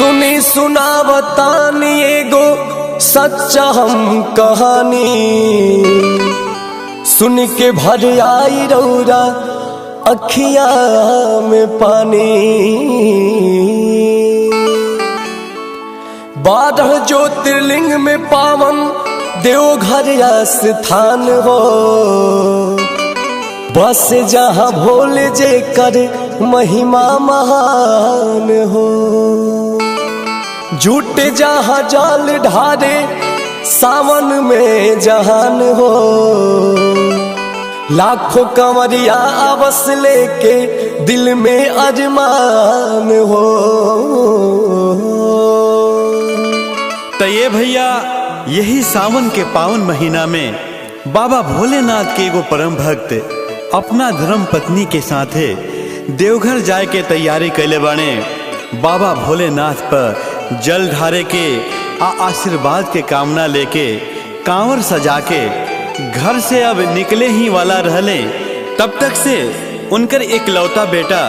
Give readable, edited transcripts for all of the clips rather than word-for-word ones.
सुनी सुनावतानी एगो सच्चा हम कहानी, सुन के भर आई रौरा अखिया में पानी। 12 ज्योतिर्लिंग में पावन देवघर स्थान हो, बस जहाँ भोले जे कर महिमा महान हो। झूठे जहाँ जाल ढारे सावन में जहान हो, लाखों कंवरिया आवस लेके दिल में अरमान हो। तो ये भैया यही सावन के पावन महीना में बाबा भोलेनाथ के एगो परम भक्त अपना धर्म पत्नी के साथे देवघर जाए के तैयारी कैले बाने। बाबा भोलेनाथ पर जल ढारे के आशीर्वाद के कामना लेके कांवर सजा के घर से अब निकले ही वाला रहले। तब तक से उनकर एकलौता बेटा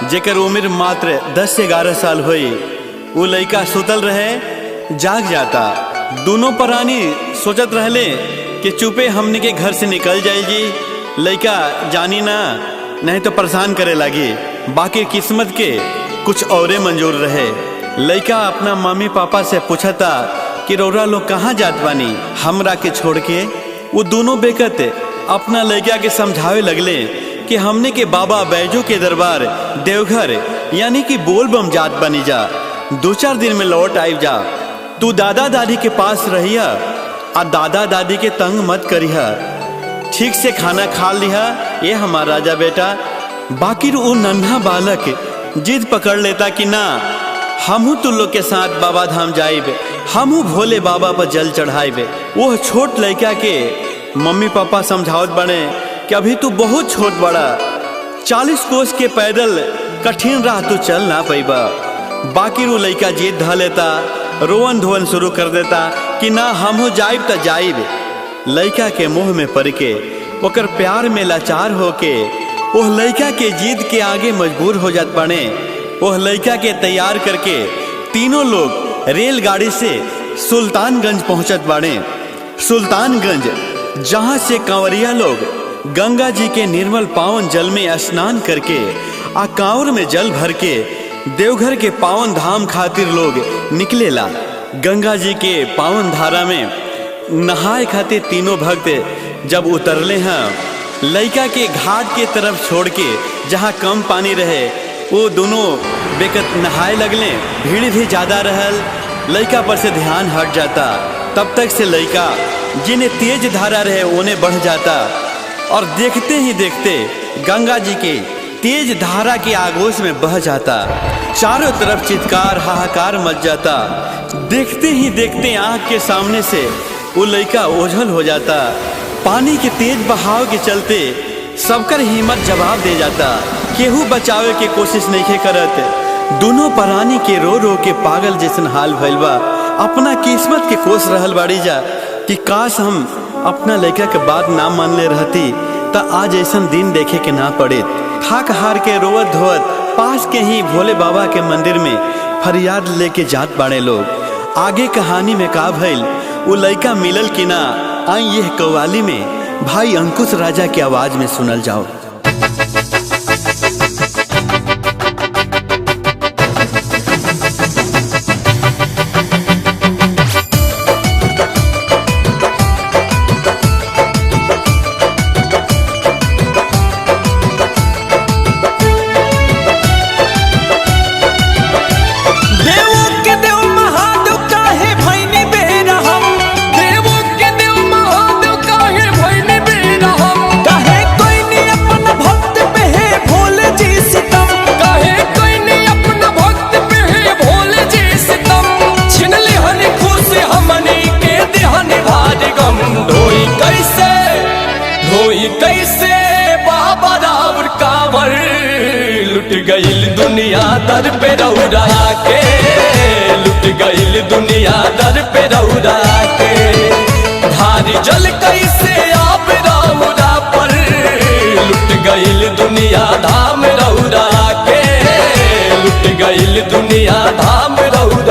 जेकर उम्र मात्र 10 से 11 साल हुई, वो लड़का सुतल रहे जाग जाता। दोनों प्राणी सोचत रहले कि चुपे हमने के घर से निकल जाएगी, लड़का जानी ना नहीं तो परेशान करे लगी। बाकी किस्मत के कुछ औरे मंजूर रहे। लड़का अपना मम्मी पापा से पूछता कि रौरा लोग कहाँ जात बानी हमरा के छोड़ के। वो दोनों बेकत अपना लड़का के समझावे लगले कि हमने के बाबा बैजू के दरबार देवघर यानी कि बोल बम जात बनी जा, 2-4 दिन में लौट आई जा। तू दादा दादी के पास रहिया और दादा दादी के तंग मत करिया, ठीक से खाना खा लिया ये हमारा राजा बेटा। बाकी वो नन्हा बालक जिद पकड़ लेता कि ना हमू तू लोग के साथ बाबा धाम जाइबे, हमू भोले बाबा पर जल चढ़ाइबे। वो छोट लड़का के मम्मी पापा समझावत बने कि अभी तू बहुत छोट बड़ा, 40 कोस के पैदल कठिन राह तू चल ना पैबा। बाकी वो लड़का जिद ध लेता, रोवन धोवन शुरू कर देता कि ना हमू जाइब त जाइब। लड़का के मुंह में पड़ के ओकर प्यार में लाचार होके वह लड़का के जिद के आगे मजबूर हो जात बने। वह लड़का के तैयार करके तीनों लोग रेलगाड़ी से सुल्तानगंज पहुंचत बाड़े। सुल्तानगंज जहां से कांवरिया लोग गंगा जी के निर्मल पावन जल में स्नान करके आ कांवर में जल भर के देवघर के पावन धाम खातिर लोग निकलेला। गंगा जी के पावन धारा में नहाए खातिर तीनों भक्त जब उतरले हैं, लड़का के घाट के तरफ छोड़ के जहाँ कम पानी रहे वो दोनों बेकत नहाए लगले। भीड़ भी ज्यादा रहल, लड़का पर से ध्यान हट जाता। तब तक से लड़का जिन्हें तेज धारा रहे उन्हें बढ़ जाता और देखते ही देखते गंगा जी के तेज धारा के आगोश में बह जाता। चारों तरफ चित्कार हाहाकार मच जाता। देखते ही देखते आंख के सामने से वो लड़का ओझल हो जाता। पानी के तेज बहाव के चलते सबकर हिम्मत जवाब दे जाता, केहू बचावे के कोशिश नहीं करत। दोनों प्राणी के रो रो के पागल जैसन हाल भइल बा। अपना किस्मत के कोस रहल बाड़ी जा कि काश हम अपना लड़का के बात ना मान ले रहती त आज ऐसा दिन देखे के ना पड़े। थाक हार के रोवत धोवत पास के ही भोले बाबा के मंदिर में फरियाद लेके जात बाड़े लोग। आगे कहानी में का भइल वो लड़का मिलल कि ना, आई यह कव्वाली में भाई अंकुश राजा की आवाज में सुनल जाओ। कैसे बाबा रावण कांवर लुट गईल दुनिया दर पे रौरा के, लुट गईल दुनिया दर पे रौरा के। धारी जल कैसे आप रौरा पर लुट गईल दुनिया धाम रौरा के, लुट गईल दुनिया धाम रौरा।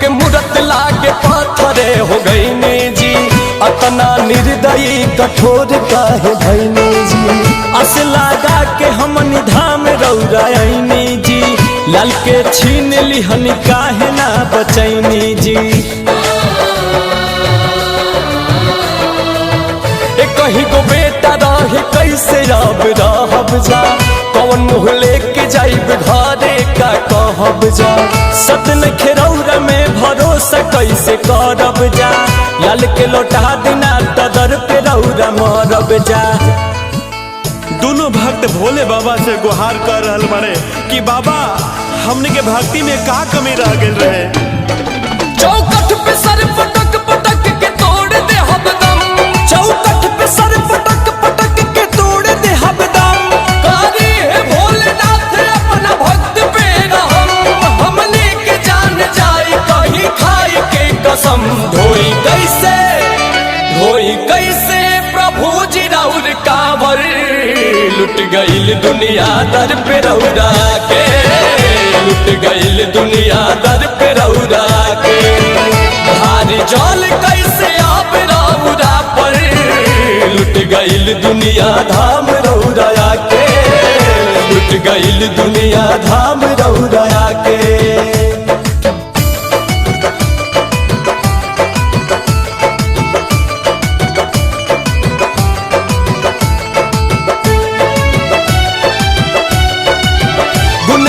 के मूरत लागे पत्थरे हो गईनी जी, अतना निर्दयी कठोर काहे भईनी जी। अस लगा के हमनी धाम रौरायनी जी, लाल के छीन लिहनी काहे ना बचैनी जी। कहीं को बेटा रहे कैसे अब रहब जा, कौन मुँह लेके जाइब घरे का कहब जा। सतन खेरौरा में भरोसा कैसे करब जा, लाल के लौटा देना तदर पे रौरा मरब जा। दोनों भक्त भोले बाबा से गुहार कर रहल बड़े कि बाबा हमने के भक्ति में का कमी रह गई रहे। चौकठ पे सर पटक पटक के तोड़ दे हबदम, चौकठ पे सर पटक पटक के तोड़ दे हबदम। कारी है भोलेनाथ अपना भक्त पे रहम, हमने के जान जाए कहीं खाई के कसम। धोई कैसे प्रभु जी राउर कांवर, लुट गईल दुनिया दर पे रौरा के, लुट गईल दुनिया दर पे रौरा के। भारी जल कैसे आप रौरा पर, लुट गईल दुनिया धाम रौरा के, लुट गईल दुनिया धाम रौरा के।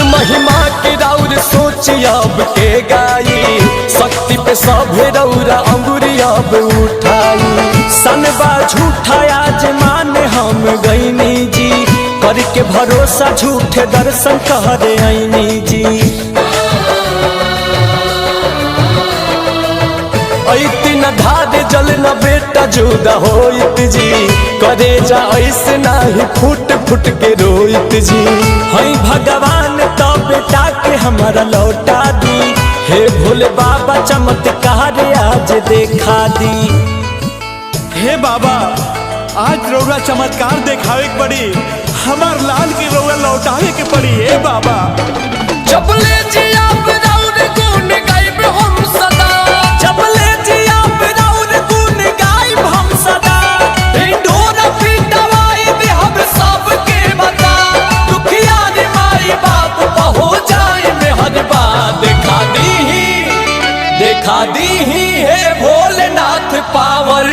महिमा के राउर सोच अब के गाई, शक्ति पे सभे रौरा अंगुरी अब उठाई। सनबा झूठा आज माने हम गईनी जी, करके भरोसा झूठे दर्शन करे आईनी जी। ऐती न धारे जल न बेटा जुदा होइत जी, करे जा ऐसे नाही फुट फुट के रोइत जी। हई भगवान तो बेटा के हमारा लौटा दी, हे भोले बाबा चमत्कार आज देखा दी। हे बाबा आज रौरा चमत्कार देखावे के पड़ी, हमार लाल की रौरा लौटावे के पड़ी। हे बाबा जबले जी आप रौर गुण गाइब हम सदा, जबले जी आप रौर गुण गाइब हम सदा। ढोरा पिटवाई दे हम सबके बता, दुखिया रे माई बाप हो जाए मेहरबा। देखा दी है भोलेनाथ पावर,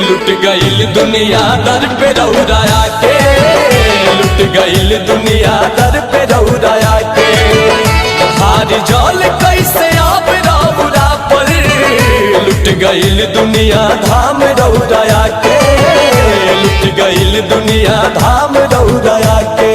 लुट गईल दुनिया दर पे रौरा के, लुट गईल दुनिया दर पे रौरा के। हारी जल कैसे आप रौरा पर, लुट गईल दुनिया धाम रौरा के, लुट गईल दुनिया धाम रौरा के।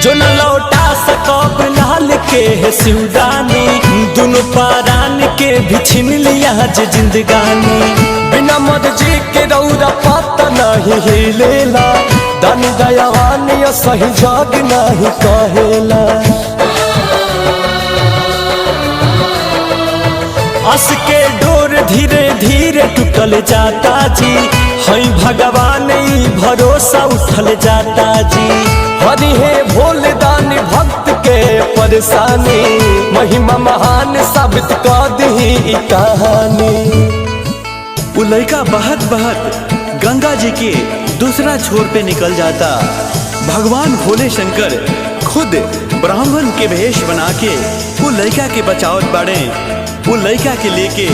जो न लौटा सकब लाल के है शिवदानी, दोनों पारान के भी छीन लिया जे जिंदगानी। बिना मर्जी के रौरा पता नहीं हिलेला, दानी दयावानी सही जग नहीं कहेला। अस के डोर धीरे धीरे टूटल जाता जी, हई भगवान भरोसा उठल जाता जी। हरि हे भोले दानी भक्त के परेशानी, महिमा महान साबित कर दी कहानी। वो लड़का बहत बहत गंगा जी के दूसरा छोर पे निकल जाता। भगवान भोले शंकर खुद ब्राह्मण के भेष बना के वो लड़का के बचावत बाड़े, वो लड़का के लेके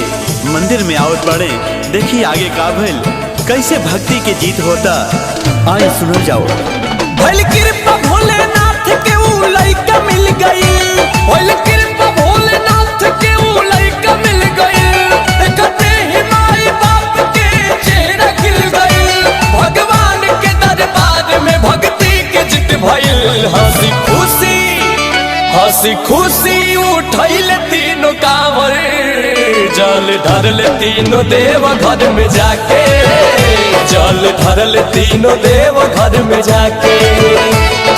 मंदिर में आवत बाड़े। देखिए आगे का भइल, कैसे भक्ति के जीत होता, आए सुनो जाओ। भइल कृपा भोलेनाथ के ऊ लड़का मिल गई, भइल कृपा भोलेनाथ के ऊ लड़का मिल गई। देखते ही माई बाप के चेहरा खिल गई, भगवान के दरबार में भक्ति के जीत भइल। हंसी खुशी उठैल तीनों कांवर, जल धरल तीनों देव घर में जाके, जल धरल तीनों देव घर में जाके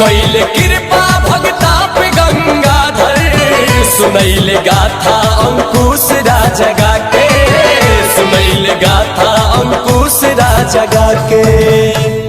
कैले कृपा भगता पे गंगाधर सुनैले गाथा अंकुश राजा गा के सुनैले गाथा अंकुश राजा गा के।